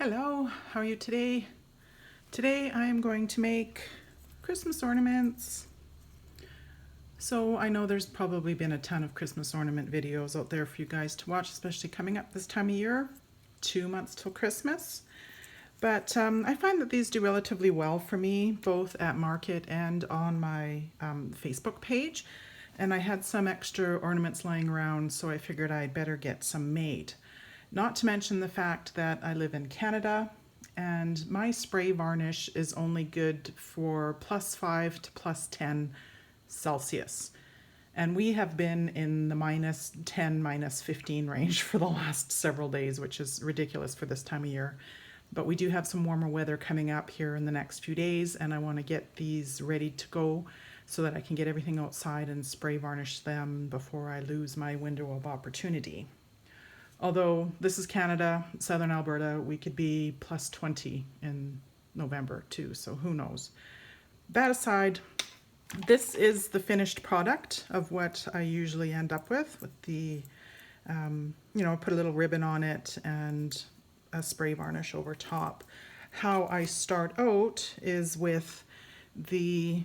Hello, how are you today? Today I am going to make Christmas ornaments. So I know there's probably been a ton of Christmas ornament videos out there for you guys to watch, especially coming up this time of year, 2 months till Christmas. But I find that these do relatively well for me, both at market and on my Facebook page. And I had some extra ornaments lying around, so I figured I'd better get some made. Not to mention the fact that I live in Canada and my spray varnish is only good for +5 to +10 Celsius. And we have been in the -10, -15 range for the last several days, which is ridiculous for this time of year. But we do have some warmer weather coming up here in the next few days, and I want to get these ready to go so that I can get everything outside and spray varnish them before I lose my window of opportunity. Although this is Canada, southern Alberta, we could be +20 in November too, so who knows. That aside, this is the finished product of what I usually end up with the, put a little ribbon on it and a spray varnish over top. How I start out is with the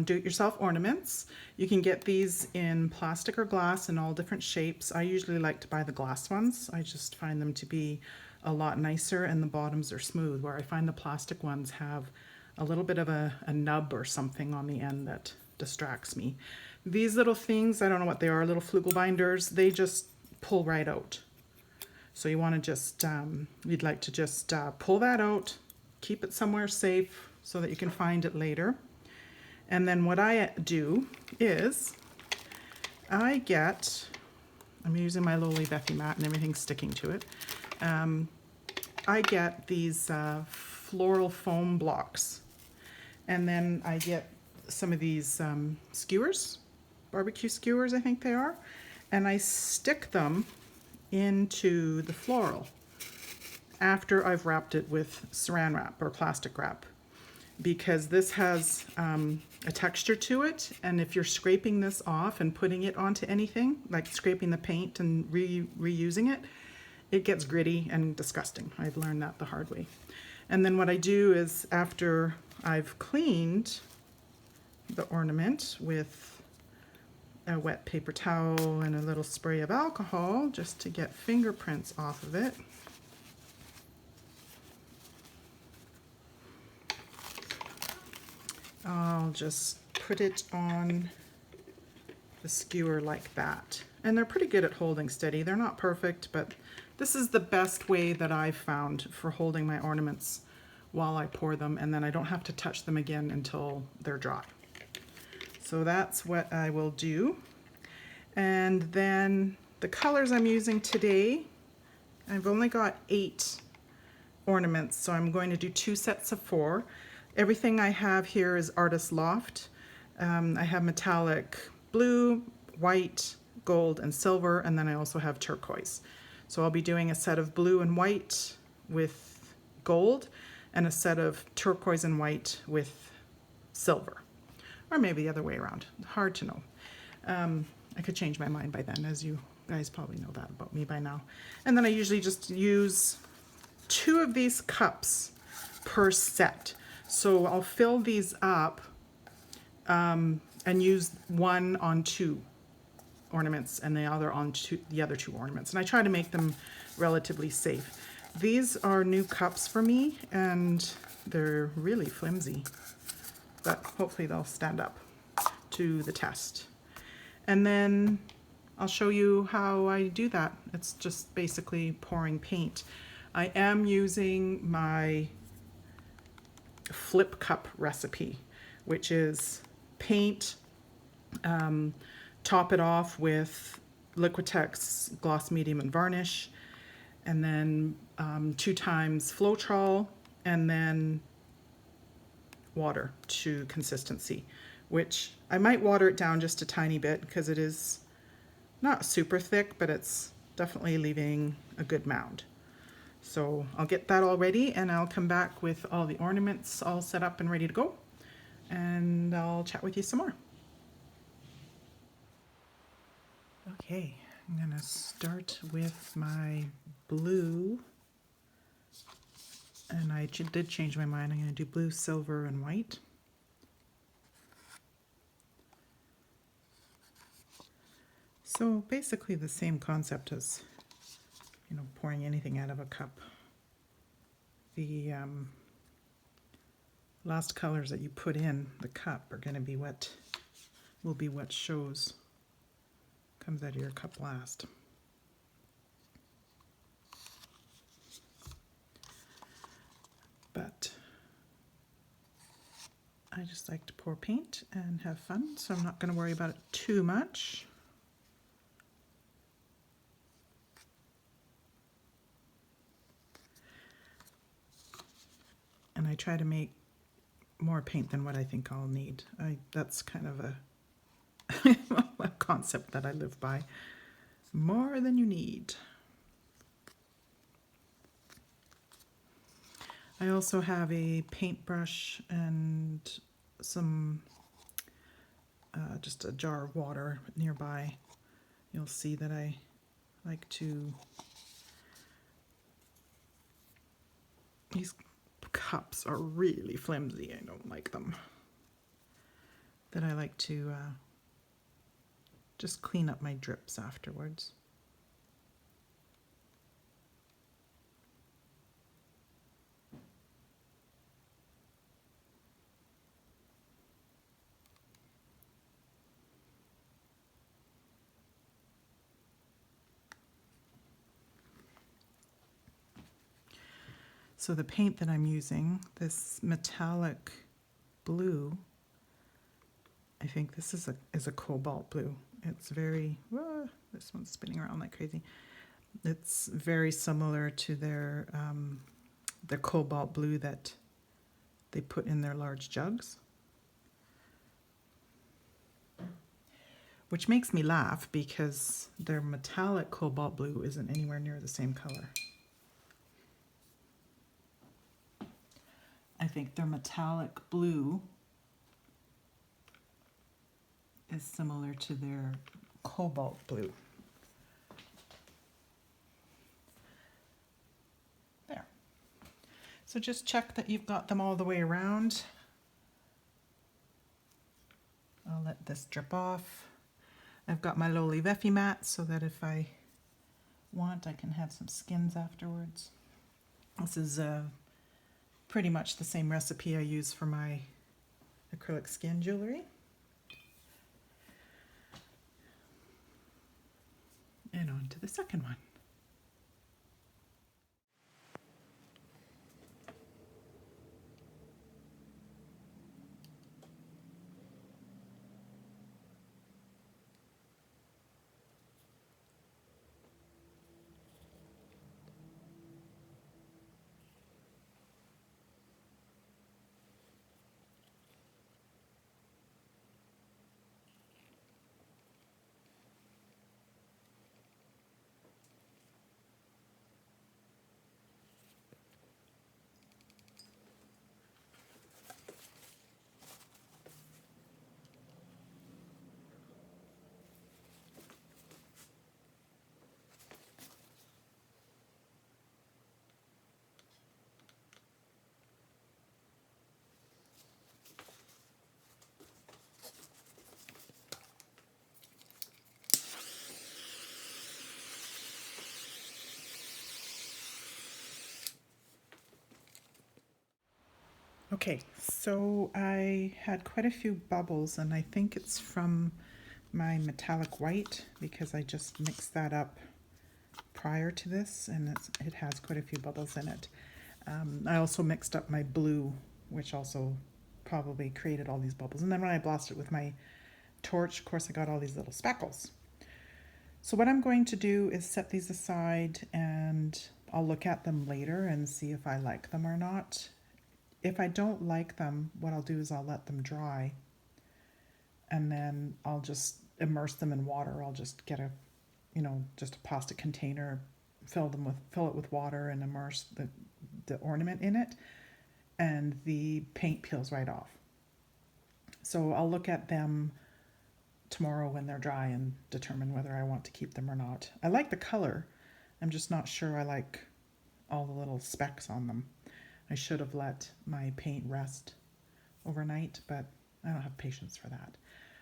do-it-yourself ornaments. You can get these in plastic or glass in all different shapes. I usually like to buy the glass ones. I just find them to be a lot nicer and the bottoms are smooth, where I find the plastic ones have a little bit of a nub or something on the end that distracts me. These little things, I don't know what they are, little flugel binders, they just pull right out. So you want to just, you'd like to just pull that out, keep it somewhere safe so that you can find it later. And then what I do is I'm using my lowly Bethy mat and everything's sticking to it. I get these floral foam blocks. And then I get some of these skewers, barbecue skewers I think they are. And I stick them into the floral after I've wrapped it with saran wrap or plastic wrap, because this has a texture to it, and if you're scraping this off and putting it onto anything, like scraping the paint and reusing it, it gets gritty and disgusting. I've learned that the hard way. And then what I do is, after I've cleaned the ornament with a wet paper towel and a little spray of alcohol just to get fingerprints off of it, I'll just put it on the skewer like that. And they're pretty good at holding steady. They're not perfect, but this is the best way that I've found for holding my ornaments while I pour them, and then I don't have to touch them again until they're dry. So that's what I will do. And then the colors I'm using today, I've only got 8 ornaments, so I'm going to do 2 sets of 4. Everything I have here is Artist Loft. I have metallic blue, white, gold, and silver, and then I also have turquoise. So I'll be doing a set of blue and white with gold, and a set of turquoise and white with silver. Or maybe the other way around. Hard to know. I could change my mind by then, as you guys probably know that about me by now. And then I usually just use 2 of these cups per set. So I'll fill these up and use one on 2 ornaments and the other on the other 2 ornaments. And I try to make them relatively safe. These are new cups for me, and they're really flimsy, but hopefully they'll stand up to the test. And then I'll show you how I do that. It's just basically pouring paint. I am using my flip cup recipe, which is paint, top it off with Liquitex gloss medium and varnish, and then 2 times Floetrol, and then water to consistency, which I might water it down just a tiny bit because it is not super thick, but it's definitely leaving a good mound. So I'll get that all ready, and I'll come back with all the ornaments all set up and ready to go, and I'll chat with you some more. Okay, I'm gonna start with my blue And I did change my mind. I'm going to do blue, silver, and white. So basically the same concept as, you know, pouring anything out of a cup. The last colors that you put in the cup are going to be what shows, comes out of your cup last. But I just like to pour paint and have fun, so I'm not going to worry about it too much. And I try to make more paint than what I think I'll need. That's kind of a concept that I live by. More than you need. I also have a paintbrush and some, just a jar of water nearby. You'll see that I like to, these cups are really flimsy, I don't like them. That I like to just clean up my drips afterwards. So the paint that I'm using, this metallic blue, I think this is a cobalt blue. It's very, this one's spinning around like crazy. It's very similar to their the cobalt blue that they put in their large jugs. Which makes me laugh because their metallic cobalt blue isn't anywhere near the same color. I think their metallic blue is similar to their cobalt blue. There. So just check that you've got them all the way around. I'll let this drip off. I've got my lowly Veffy mat so that if I want, I can have some skins afterwards. This is pretty much the same recipe I use for my acrylic skin jewelry. And on to the second one. Okay, so I had quite a few bubbles, and I think it's from my metallic white because I just mixed that up prior to this, and it has quite a few bubbles in it. I also mixed up my blue, which also probably created all these bubbles. And then when I blasted it with my torch, of course, I got all these little speckles. So what I'm going to do is set these aside, and I'll look at them later and see if I like them or not. If I don't like them, what I'll do is I'll let them dry, and then I'll just immerse them in water. I'll just get a, just a plastic container, fill it with water and immerse the ornament in it, and the paint peels right off. So I'll look at them tomorrow when they're dry and determine whether I want to keep them or not. I like the color. I'm just not sure I like all the little specks on them. I should have let my paint rest overnight, but I don't have patience for that.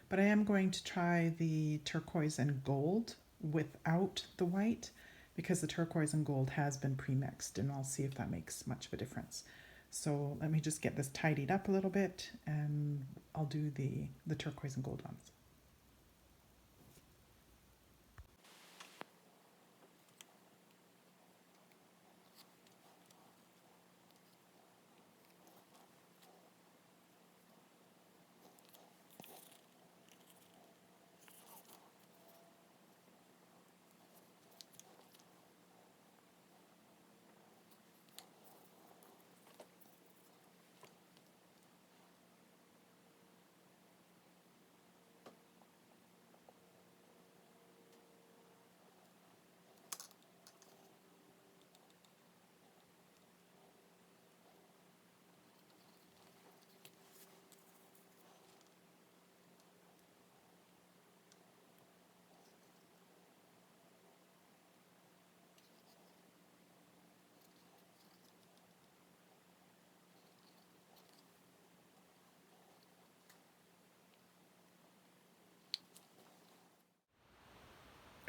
But I am going to try the turquoise and gold without the white, because the turquoise and gold has been pre-mixed, and I'll see if that makes much of a difference. So let me just get this tidied up a little bit, and I'll do the turquoise and gold ones.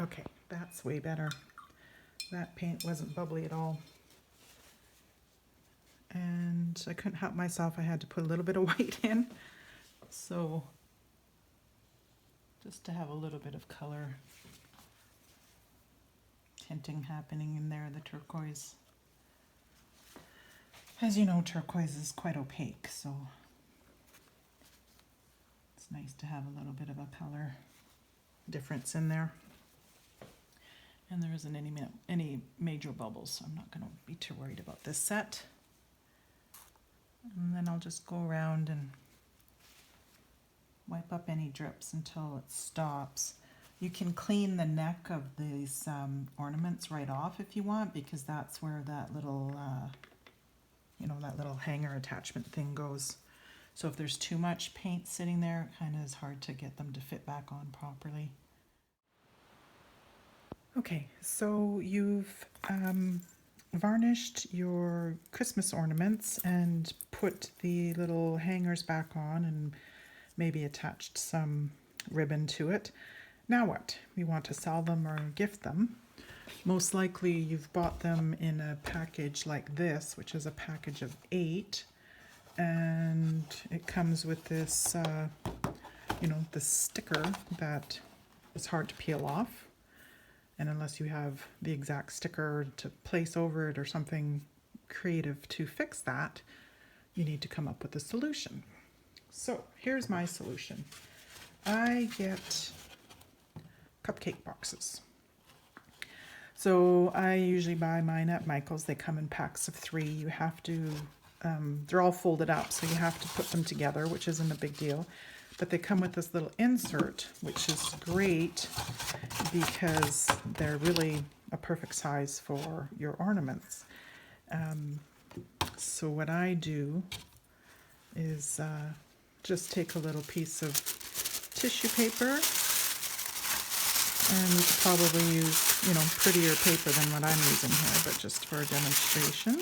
Okay, that's way better. That paint wasn't bubbly at all. And I couldn't help myself, I had to put a little bit of white in. So, just to have a little bit of color tinting happening in there, the turquoise. As you know, turquoise is quite opaque, so it's nice to have a little bit of a color difference in there. And there isn't any major bubbles, so I'm not going to be too worried about this set. And then I'll just go around and wipe up any drips until it stops. You can clean the neck of these ornaments right off if you want, because that's where that little, that little hanger attachment thing goes. So if there's too much paint sitting there, it kind of is hard to get them to fit back on properly. Okay, so you've varnished your Christmas ornaments and put the little hangers back on and maybe attached some ribbon to it. Now what? You want to sell them or gift them. Most likely you've bought them in a package like this, which is a package of 8, and it comes with this, the sticker that is hard to peel off. And unless you have the exact sticker to place over it or something creative to fix that, you need to come up with a solution. So here's my solution. I get cupcake boxes. So I usually buy mine at Michael's. They come in packs of 3. You have to, they're all folded up, so you have to put them together, which isn't a big deal. But they come with this little insert, which is great because they're really a perfect size for your ornaments. So what I do is just take a little piece of tissue paper, and you could probably use, prettier paper than what I'm using here, but just for a demonstration.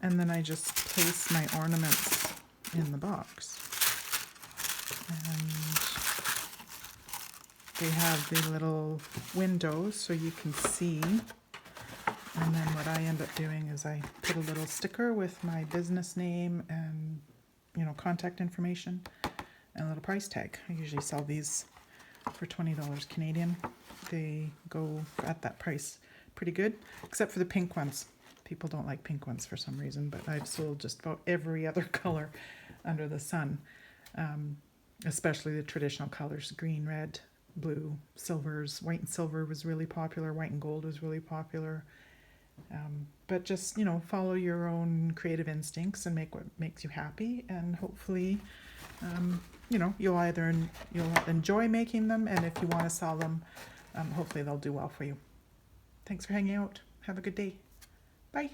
And then I just place my ornaments in the box. And they have the little windows so you can see. And then what I end up doing is I put a little sticker with my business name and, contact information and a little price tag. I usually sell these for $20 Canadian. They go at that price pretty good, except for the pink ones. People don't like pink ones for some reason, but I've sold just about every other color under the sun. Especially the traditional colors, green, red, blue, silvers. White and silver was really popular. White and gold was really popular. But just, follow your own creative instincts and make what makes you happy. And hopefully, you'll enjoy making them. And if you want to sell them, hopefully they'll do well for you. Thanks for hanging out. Have a good day. Bye.